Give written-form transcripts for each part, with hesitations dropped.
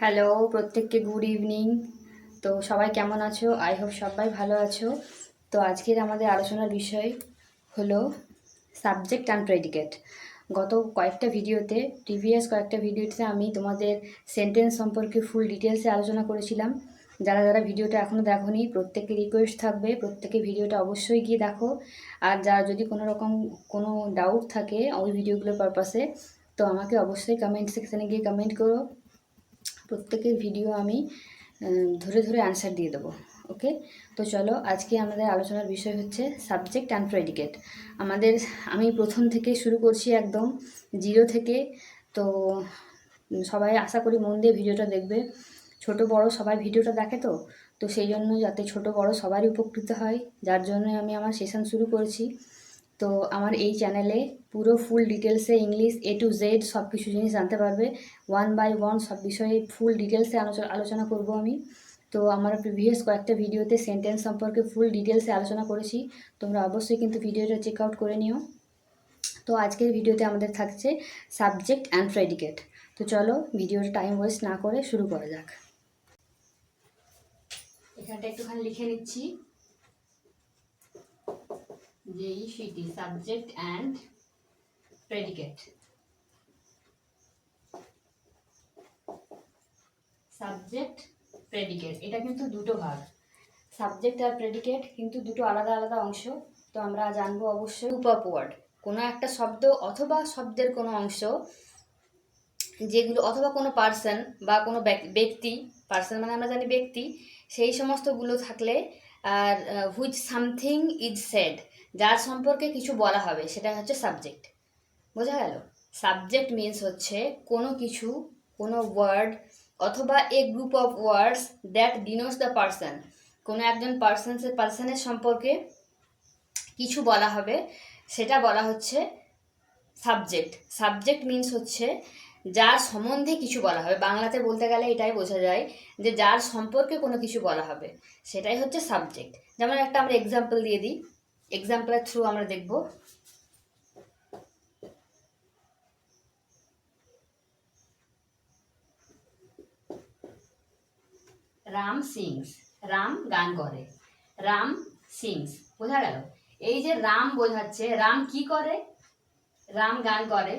Hello, প্রত্যেককে good evening. তো সবাই কেমন আছো? আই হোপ সবাই ভালো আছো। তো আজকের আমাদের আলোচনার বিষয় হলো সাবজেক্ট অ্যান্ড প্রেডিকেট। গত প্রিভিয়াস কয়েকটা ভিডিওতে আমি তোমাদের সেন্টেন্স সম্পর্কে ফুল ডিটেলসে আলোচনা করেছিলাম। যারা যারা ভিডিওটা এখনও দেখোনি, প্রত্যেককে রিকোয়েস্ট থাকবে প্রত্যেকে ভিডিওটা অবশ্যই গিয়ে দেখো। আর যারা যদি কোনো রকম কোনো ডাউট থাকে ওই ভিডিওগুলোর পারপাসে, তো আমাকে অবশ্যই কমেন্ট সেকশানে গিয়ে কমেন্ট করো। প্রত্যেকের ভিডিও আমি ধরে ধরে অ্যান্সার দিয়ে দেবো। ওকে, তো চলো আজকে আমাদের আলোচনার বিষয় হচ্ছে সাবজেক্ট অ্যান্ড প্রেডিকেট। আমি প্রথম থেকে শুরু করছি, একদম জিরো থেকে। তো সবাই আশা করি মন দিয়ে ভিডিওটা দেখবে। ছোট বড় সবাই ভিডিওটা দেখে, তো সেই জন্য যাতে ছোট বড় সবারই উপকৃত হয়, যার জন্য আমি আমার সেশন শুরু করেছি। তো আমার এই চ্যানেলে পুরো ফুল ডিটেলসে ইংলিশ A to Z সব কিছু জিনিস জানতে পারবে। 1 by 1 সব বিষয়ে ফুল ডিটেলসে আলোচনা করব আমি। তো আমার প্রিভিয়াস কয়েকটা ভিডিওতে সেন্টেন্স সম্পর্কে ফুল ডিটেলসে আলোচনা করেছি, তোমরা অবশ্যই কিন্তু ভিডিওটা চেক আউট করে নিও। তো আজকের ভিডিওতে আমাদের থাকছে সাবজেক্ট অ্যান্ড প্রেডিকেট। তো চলো ভিডিওটা টাইম ওয়েস্ট না করে শুরু করা যাক। এখানটা একটুখানি লিখে নিচ্ছি যে সেটি subject and predicate. Subject predicate এটা কিন্তু দুটো ভাগ। সাবজেক্ট আর প্রেডিকেট কিন্তু দুটো আলাদা আলাদা অংশ। তো আমরা জানবো অবশ্যই গ্রুপ অফ ওয়ার্ড, কোনো একটা শব্দ অথবা শব্দের কোনো অংশ, যেগুলো অথবা কোনো পার্সন বা কোনো ব্যক্তি, পার্সন মানে আমরা জানি ব্যক্তি, সেই সমস্তগুলো থাকলে, আর হুইচ সামথিং ইজ সেড, যার সম্পর্কে কিছু বলা হবে, সেটা হচ্ছে সাবজেক্ট। বোঝা গেল? সাবজেক্ট মিন্স হচ্ছে কোনো কিছু, কোনো ওয়ার্ড অথবা a group of words that denotes the person, কোনো একজন পার্সনের সম্পর্কে কিছু বলা হবে, সেটা বলা হচ্ছে সাবজেক্ট। সাবজেক্ট মিন্স হচ্ছে যার সম্বন্ধে কিছু বলা হবে, বাংলাতে বলতে গেলে এটাই বোঝা যায় যে যার সম্পর্কে কোনো কিছু বলা হবে, সেটাই হচ্ছে সাবজেক্ট। যেমন একটা আমরা এক্সাম্পল দিয়ে দিই, এক্সাম্পলের থ্রু আমরা দেখব। রাম সিংস, রাম গান করে, রাম সিংস, বোঝা গেল? এই যে রাম বোঝাচ্ছে, রাম কি করে? রাম গান করে।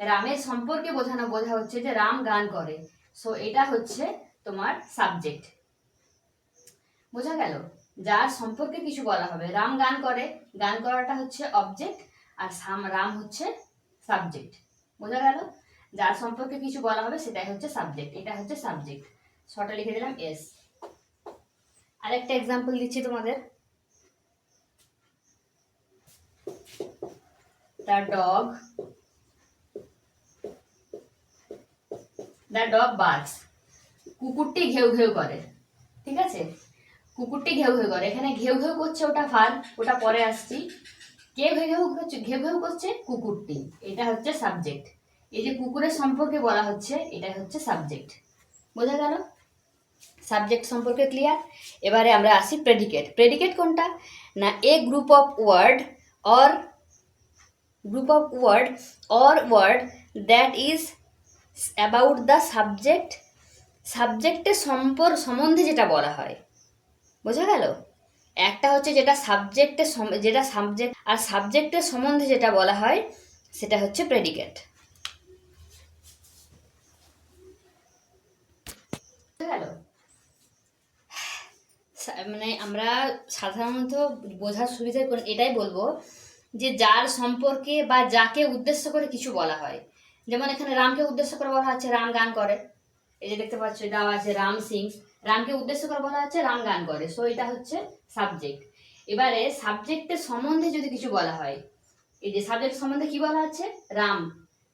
রামের সম্পর্কে বোঝা হচ্ছে যে রাম গান করে, সো এটা হচ্ছে তোমার সাবজেক্ট। বোঝা গেল? যার সম্পর্কে কিছু বলা হবে, রাম গান করে, গান করাটা হচ্ছে অবজেক্ট, আর রাম হচ্ছে সাবজেক্ট। বোঝা গেল? যার সম্পর্কে কিছু বলা হবে সেটাই হচ্ছে সাবজেক্ট, এটা হচ্ছে সাবজেক্ট। ছটা লিখে দিলাম এস। আরেকটা এক্সাম্পল দিচ্ছি তোমাদের। দ্য ডগ বার্কস, কুকুরটি ঘেউ ঘেউ করে। ঠিক আছে, কুকুরটি ঘেউ ঘেউ করে, এখানে ঘেউ ঘেউ করছে ওটা ভার্ব, ওটা পরে আসছি। কে ঘেউ ঘেউ করছে? কুকুরটি, এটা হচ্ছে সাবজেক্ট। এই যে কুকুরের সম্পর্কে বলা হচ্ছে, এটা হচ্ছে সাবজেক্ট। বোঝা গেল? সাবজেক্ট সম্পর্কে ক্লিয়ার। এবারে আমরা আসি প্রেডিকেট। প্রেডিকেট কোনটা? না a group of word or word that is about the subject, সাবজেক্টের সম্বন্ধে যেটা বলা হয়। বোঝা গেল? একটা হচ্ছে যেটা সাবজেক্ট, আর সাবজেক্টের সম্বন্ধে যেটা বলা হয় সেটা হচ্ছে প্রেডিকেট। বুঝা গেল? মানে আমরা সাধারণত বোঝার সুবিধার এটাই বলবো যে যার সম্পর্কে বা যাকে উদ্দেশ্য করে কিছু বলা হয়। যেমন এখানে রামকে উদ্দেশ্য করে বলা হচ্ছে রাম গান করে, এই যে দেখতে পাচ্ছ দেওয়া আছে রাম সিংস, রামকে উদ্দেশ্য করে বলা হচ্ছে রাম গান করে, সো এটা হচ্ছে সাবজেক্ট। এবারে সাবজেক্টের সম্বন্ধে যদি কিছু বলা হয়, এই যে সাবজেক্ট সম্বন্ধে কি বলা হচ্ছে? রাম,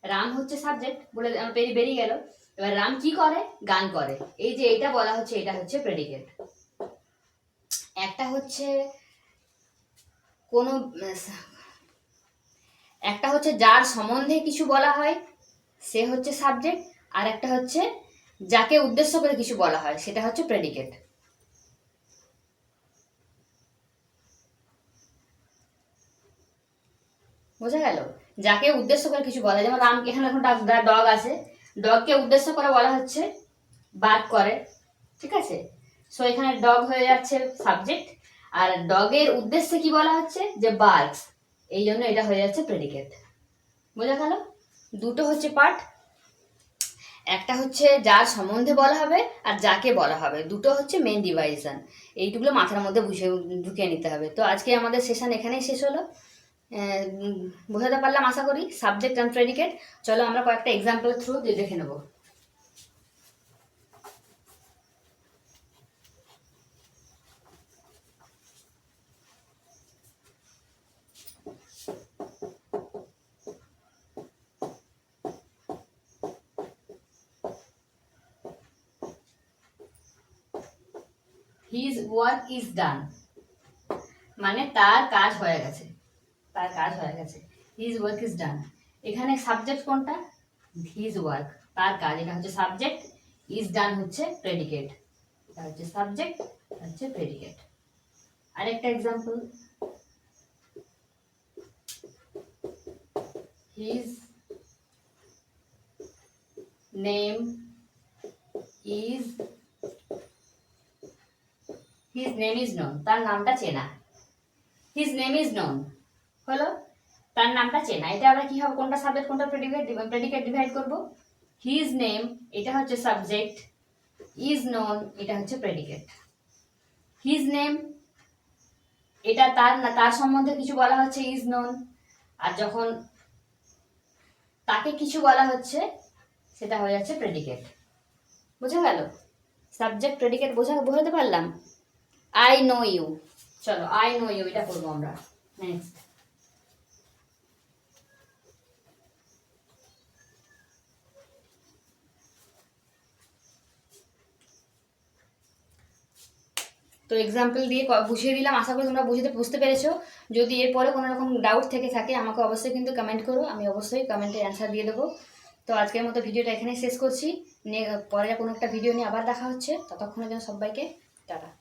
রাম হচ্ছে সাবজেক্ট বলে বেরিয়ে গেল। এবার রাম কি করে? গান করে, এই যে এটা বলা হচ্ছে, এটা হচ্ছে প্রেডিকেট। একটা হচ্ছে কোনো একটা হচ্ছে যার সম্বন্ধে কিছু বলা হয়, সে হচ্ছে সাবজেক্ট, আর একটা হচ্ছে যাকে উদ্দেশ্য করে কিছু বলা হয়, সেটা হচ্ছে প্রেডিকেট। বোঝা গেল? যাকে উদ্দেশ্য করে কিছু বলা, যেমন রাম, এখানে এখন ডগ আছে, ডগকে উদ্দেশ্য করে বলা হচ্ছে বার্ক করে, ঠিক আছে। সো এখানে ডগ হয়ে যাচ্ছে সাবজেক্ট, আর ডগের উদ্দেশ্যে কি বলা হচ্ছে যে বার্কস, এই জন্য এটা হয়ে যাচ্ছে প্রেডিকেট। বোঝা গেল? দুটো হচ্ছে পার্ট, একটা হচ্ছে যার সম্বন্ধে বলা হবে আর যাকে বলা হবে, দুটো হচ্ছে মেন ডিভাইশন। এইটুকুলো মাথার মধ্যে ঢুকিয়ে নিতে হবে। তো আজকে আমাদের সেশন এখানেই শেষ হলো। বোঝাতে পারলাম আশা করি, সাবজেক্ট অ্যান্ড প্রেডিকেট। চলো আমরা কয়েকটা এক্সাম্পল থ্রু দিয়ে দেখে নেবো। হিজ ওয়ার্ক ইজ ডান, মানে তার কাজ হয়ে গেছে, তার কাজ হয়ে গেছে। হিজ ওয়ার্ক ইজ ডান, এখানে সাবজেক্ট কোনটা? হিজ ওয়ার্ক, তার কাজ, এটা হচ্ছে সাবজেক্ট। ইজ ডান হচ্ছে প্রেডিকেট, এটা হচ্ছে সাবজেক্ট, হচ্ছে প্রেডিকেট। আরেকটা example, his name is, his name is known, তার নামটা চেনা। হিজ নেম ইজ নোন হলো তার নামটা চেনা। এটা আমরা কি হবে, কোনটা সাবজেক্ট কোনটা প্রেডিকেট, প্রেডিকেট ডিভাইড করব। হিজ নেম এটা হচ্ছে সাবজেক্ট, ইজ নোন এটা হচ্ছে প্রেডিকেট। হিজ নেম এটা তার না, তার সম্বন্ধে কিছু বলা হচ্ছে, ইজ নোন। আর যখন তাকে কিছু বলা হচ্ছে সেটা হয়ে যাচ্ছে প্রেডিকেট। বোঝা গেল? সাবজেক্ট প্রেডিকেট বোঝাতে পারলাম। আই নো ইউ, চলো আই নো ইউ এটা করবো আমরা নেক্সট। তো এক্সাম্পল দিয়ে বুঝিয়ে দিলাম, আশা করি তোমরা বুঝতে পেরেছো। যদি এরপরে কোনো রকম ডাউট থেকে থাকে আমাকে অবশ্যই কিন্তু কমেন্ট করো, আমি অবশ্যই কমেন্টে অ্যান্সার দিয়ে দেবো। তো আজকের মতো ভিডিওটা এখানেই শেষ করছি। পরে কোনো একটা ভিডিও নিয়ে আবার দেখা হচ্ছে, ততক্ষণের জন্য সবাইকে টাটা।